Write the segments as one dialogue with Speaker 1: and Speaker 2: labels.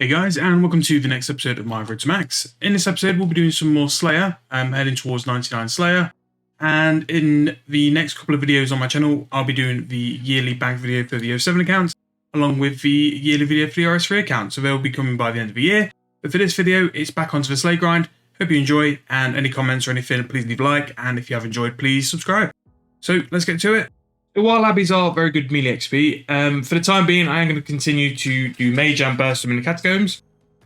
Speaker 1: Hey guys, and welcome to the next episode of My Road to Max. In this episode, we'll be doing some more Slayer, heading towards 99 Slayer. And in the next couple of videos on my channel, I'll be doing the yearly bank video for the 07 account, along with the yearly video for the RS3 account. So they'll be coming by the end of the year. But for this video, it's back onto the Slay grind. Hope you enjoy, and any comments or anything, please leave a like. And if you have enjoyed, please subscribe. So let's get to it. While Abbeys are very good melee XP, for the time being, I am going to continue to do Mage and burst them in the Catacombs.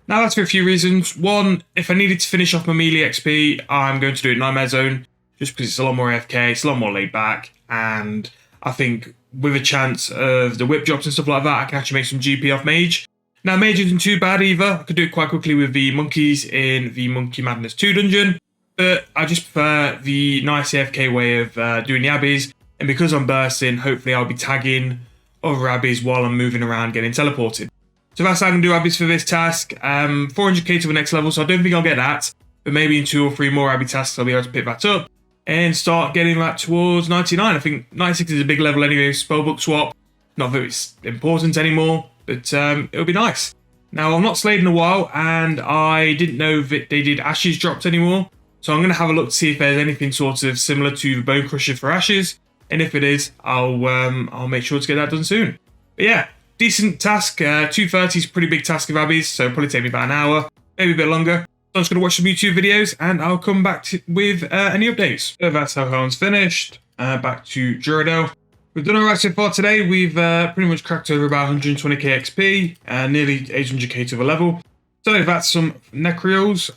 Speaker 1: Now that's for a few reasons. One, if I needed to finish off my melee XP, I'm going to do it in Nightmare Zone, just because it's a lot more AFK, it's a lot more laid back, and I think with a chance of the whip drops and stuff like that, I can actually make some GP off Mage. Now Mage isn't too bad either. I could do it quite quickly with the monkeys in the Monkey Madness 2 dungeon, but I just prefer the nice AFK way of doing the Abbeys. And because I'm bursting, hopefully I'll be tagging other Abbeys while I'm moving around getting teleported. So that's how I'm going to do Abbeys for this task. 400k to the next level, so I don't think I'll get that. But maybe in 2 or 3 more Abbey tasks I'll be able to pick that up. And start getting that towards 99. I think 96 is a big level anyway, spellbook swap. Not that it's important anymore, but it'll be nice. Now I've not slayed in a while, and I didn't know that they did Ashes drops anymore. So I'm going to have a look to see if there's anything sort of similar to the Bone Crusher for Ashes. And if it is, I'll make sure to get that done soon. But yeah, decent task. 230 is a pretty big task of Abbeys, so it'll probably take me about an hour, maybe a bit longer. So I'm just going to watch some YouTube videos, and I'll come back with any updates. So that's how Helm's finished. Back to Duradel. We've done alright so far today. We've pretty much cracked over about 120k XP, nearly 800k to the level. So that's some Necreals.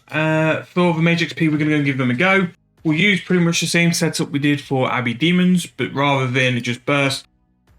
Speaker 1: For the Mage XP, we're going to go and give them a go. We'll use pretty much the same setup we did for Abbey Demons, but rather than just burst,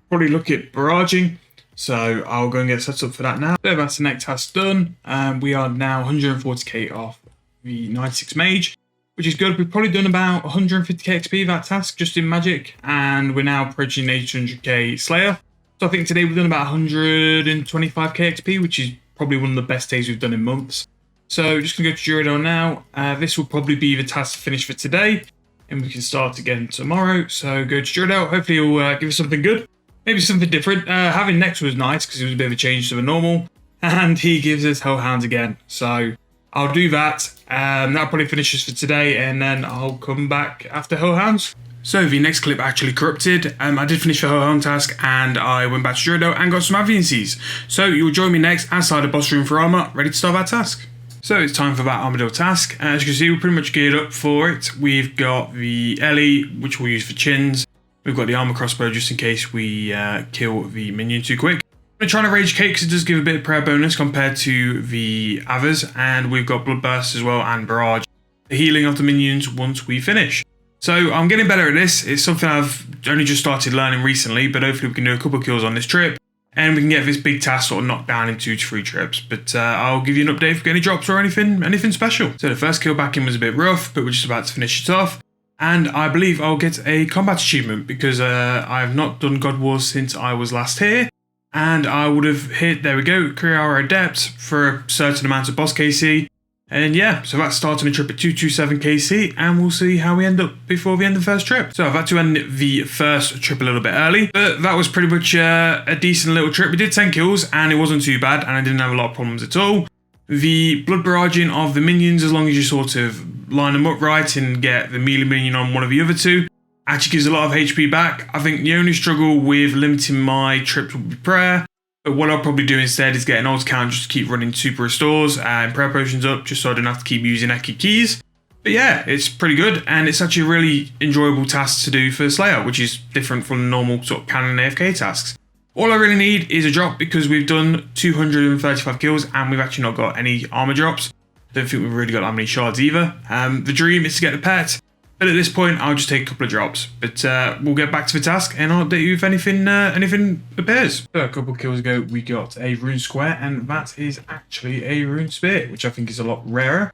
Speaker 1: probably look at barraging. So I'll go and get set up for that now. So that's the next task done. We are now 140k off the 96 Mage, which is good. We've probably done about 150k XP that task just in Magic, and we're now approaching 800k Slayer. So I think today we've done about 125k XP, which is probably one of the best days we've done in months. So just going to go to Duradel now. This will probably be the task to finish for today, and we can start again tomorrow. So go to Duradel. Hopefully he'll give us something good. Maybe something different. Having Nex was nice because it was a bit of a change to the normal. And he gives us Hellhounds again. So I'll do that. That'll probably finish us for today, and then I'll come back after Hellhounds. So the next clip actually corrupted. I did finish the Hellhound task, and I went back to Duradel and got some Aviansies. So you'll join me next outside the boss room for armor, ready to start that task. So it's time for that Armadillo task. As you can see, we're pretty much geared up for it. We've got the Ellie, which we'll use for chins. We've got the armor crossbow just in case we kill the minion too quick. I'm trying to rage cake because it does give a bit of prayer bonus compared to the others. And we've got blood burst as well and barrage. The healing of the minions once we finish. So I'm getting better at this. It's something I've only just started learning recently, but hopefully we can do a couple of kills on this trip. And we can get this big task sort of knocked down in 2 to 3 trips. But I'll give you an update if we get any drops or anything special. So the first kill back in was a bit rough, but we're just about to finish it off. And I believe I'll get a combat achievement because I have not done God Wars since I was last here. And I would have hit, there we go, Kree Adept for a certain amount of boss KC. And yeah, so that's starting a trip at 227 KC, and we'll see how we end up before the end of the first trip. So I've had to end the first trip a little bit early, but that was pretty much a decent little trip. We did 10 kills, and it wasn't too bad, and I didn't have a lot of problems at all. The blood barraging of the minions, as long as you sort of line them up right and get the melee minion on one of the other 2, actually gives a lot of HP back. I think the only struggle with limiting my trips would be prayer. But what I'll probably do instead is get an ult count just to keep running super restores and prayer potions up, just so I don't have to keep using Eki keys. But yeah, it's pretty good, and it's actually a really enjoyable task to do for Slayer, which is different from normal sort of canon AFK tasks. All I really need is a drop because we've done 235 kills and we've actually not got any armor drops. Don't think we've really got that many shards either. The dream is to get the pet. But at this point, I'll just take a couple of drops. But we'll get back to the task, and I'll update you if anything appears. So a couple of kills ago, we got a rune square, and that is actually a rune spear, which I think is a lot rarer.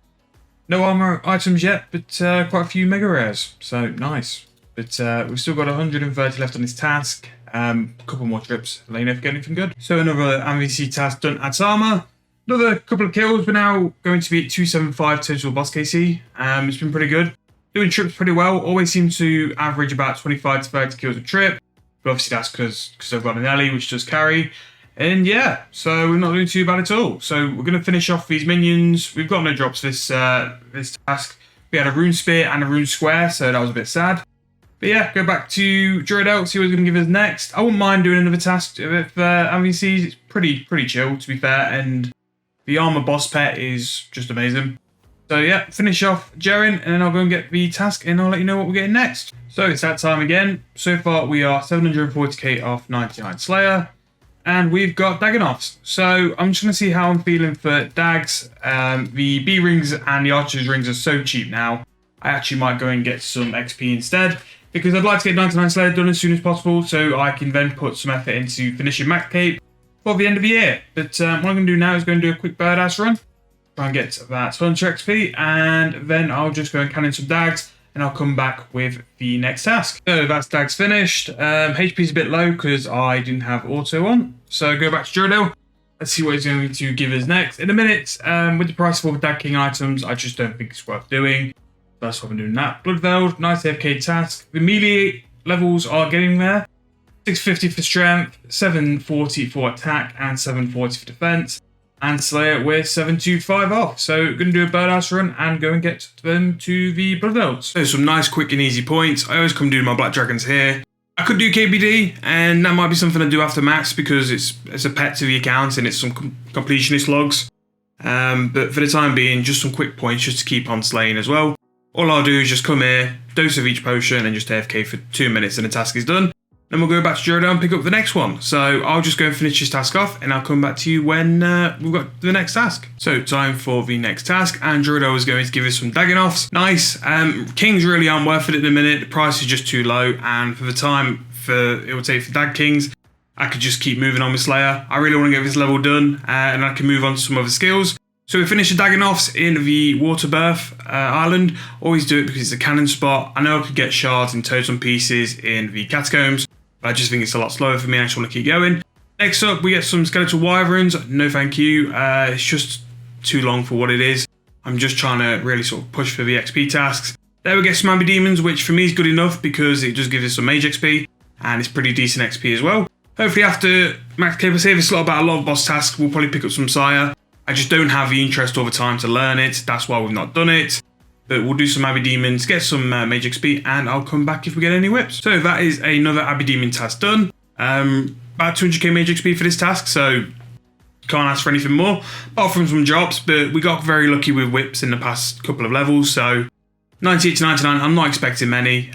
Speaker 1: No armor items yet, but quite a few mega rares, so nice. But we've still got 130 left on this task. A couple more trips. Let me know if we get anything good. So another MVC task done at armor. Another couple of kills. We're now going to be at 275 total boss KC. It's been pretty good. Doing trips pretty well. Always seem to average about 25 to 30 kills a trip. But obviously that's because I've got an Ellie, which does carry. And yeah, so we're not doing too bad at all. So we're going to finish off these minions. We've got no drops this task. We had a rune spear and a rune square, so that was a bit sad. But yeah, go back to Druid, see what he's going to give us next. I wouldn't mind doing another task with Aviansies. It's pretty chill, to be fair, and the armor boss pet is just amazing. So yeah, finish off Jaren, and then I'll go and get the task, and I'll let you know what we're getting next. So it's that time again. So far we are 740k off 99 Slayer, and we've got Dagonoffs. So I'm just going to see how I'm feeling for Dags. The B rings and the Archer's rings are so cheap now. I actually might go and get some XP instead, because I'd like to get 99 Slayer done as soon as possible, so I can then put some effort into finishing Max Cape for the end of the year. But what I'm going to do now is go and do a quick bird-ass run, try and get that Hunter XP, and then I'll just go and cannon some Dags, and I'll come back with the next task. So that's Dags finished. HP's a bit low because I didn't have auto on, so go back to Jordell. Let's see what he's going to give us next. In a minute, with the price of all the Dag King items, I just don't think it's worth doing. That's what I'm doing that. Bloodveld, nice AFK task. The melee levels are getting there. 650 for strength, 740 for attack, and 740 for defense. And Slayer with 725 off. So going to do a birdhouse run and go and get them to the Bloodvelds. So some nice, quick and easy points. I always come do my Black Dragons here. I could do KBD, and that might be something I do after max because it's a pet to the account and it's some completionist logs. But for the time being, just some quick points just to keep on slaying as well. All I'll do is just come here, dose of each potion, and just AFK for 2 minutes and the task is done. Then we'll go back to Jordan and pick up the next one. So I'll just go and finish this task off, and I'll come back to you when we've got the next task. So time for the next task, and Jordan is going to give us some Dagonoffs. Nice. Kings really aren't worth it at the minute. The price is just too low, and for the time it will take for Dag Kings, I could just keep moving on with Slayer. I really want to get this level done, and I can move on to some other skills. So we finish the Dagonoffs in the Water Birth Island. Always do it because it's a cannon spot. I know I could get shards and totem pieces in the Catacombs, but I just think it's a lot slower for me. I just want to keep going. Next up, we get some Skeletal Wyverns. No thank you. It's just too long for what it is. I'm just trying to really sort of push for the XP tasks. There we get some Ambi Demons, which for me is good enough because it just gives us some Mage XP, and it's pretty decent XP as well. Hopefully after Max Cape, I save a slot about a lot of boss tasks. We'll probably pick up some Sire. I just don't have the interest over time to learn it. That's why we've not done it. But we'll do some Abbey Demons, get some Mage XP, and I'll come back if we get any whips. So that is another Abbey Demon task done. About 200k Mage XP for this task, so can't ask for anything more, apart from some drops. But we got very lucky with whips in the past couple of levels, so 98 to 99, I'm not expecting many.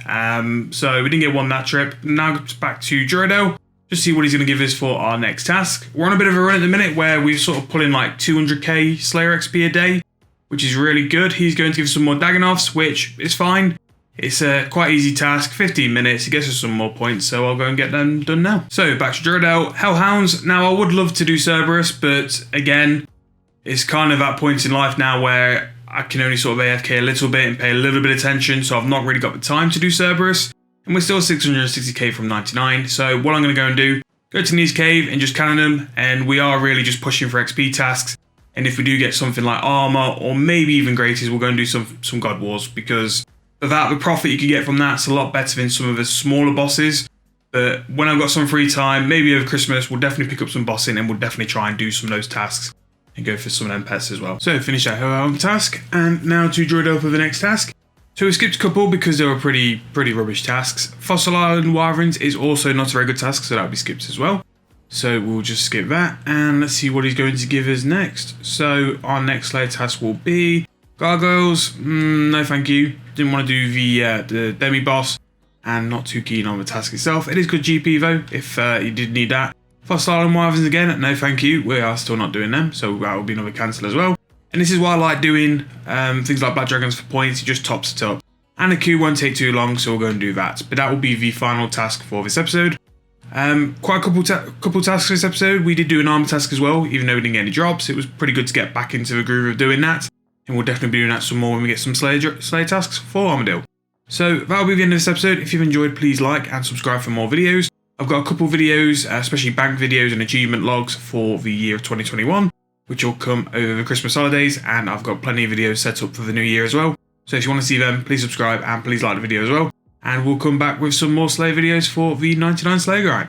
Speaker 1: So we didn't get one that trip. Now it's back to Jordell. Just see what he's going to give us for our next task. We're on a bit of a run at the minute where we're sort of pulling like 200k Slayer XP a day, which is really good. He's going to give us some more Dagonoffs, which is fine. It's a quite easy task, 15 minutes. It gets us some more points, so I'll go and get them done now. So back to Jordell. Hellhounds. Now I would love to do Cerberus, but again, it's kind of at point in life now where I can only sort of AFK a little bit and pay a little bit of attention, so I've not really got the time to do Cerberus. And we're still 660k from 99, so what I'm going to go and do, go to Nee's Cave and just cannon them, and we are really just pushing for XP tasks. And if we do get something like armor, or maybe even Greaties, we'll go and do some God Wars, because for that, the profit you can get from that's a lot better than some of the smaller bosses. But when I've got some free time, maybe over Christmas, we'll definitely pick up some bossing, and we'll definitely try and do some of those tasks, and go for some of them pets as well. So finish that Hellhound task, and now to Droido for the next task. So we skipped a couple because they were pretty rubbish tasks. Fossil Island Wyverns is also not a very good task, so that'll be skipped as well. So we'll just skip that, and let's see what he's going to give us next. So our next Slayer task will be Gargoyles. No thank you. Didn't want to do the demi boss, and not too keen on the task itself. It is good GP though, if you did need that. Fossil Island Wyverns again, no thank you. We are still not doing them, so that will be another cancel as well. And this is why I like doing things like Black Dragons for points. It just tops it up. And the queue won't take too long, so we'll go and do that. But that will be the final task for this episode. Quite a couple tasks this episode. We did do an armor task as well, even though we didn't get any drops. It was pretty good to get back into the groove of doing that. And we'll definitely be doing that some more when we get some Slayer tasks for Armadillo. So that'll be the end of this episode. If you've enjoyed, please like and subscribe for more videos. I've got a couple videos, especially bank videos and achievement logs for the year of 2021. Which will come over the Christmas holidays, and I've got plenty of videos set up for the new year as well. So if you want to see them, please subscribe and please like the video as well. And we'll come back with some more Slayer videos for the 99 Slayer grind.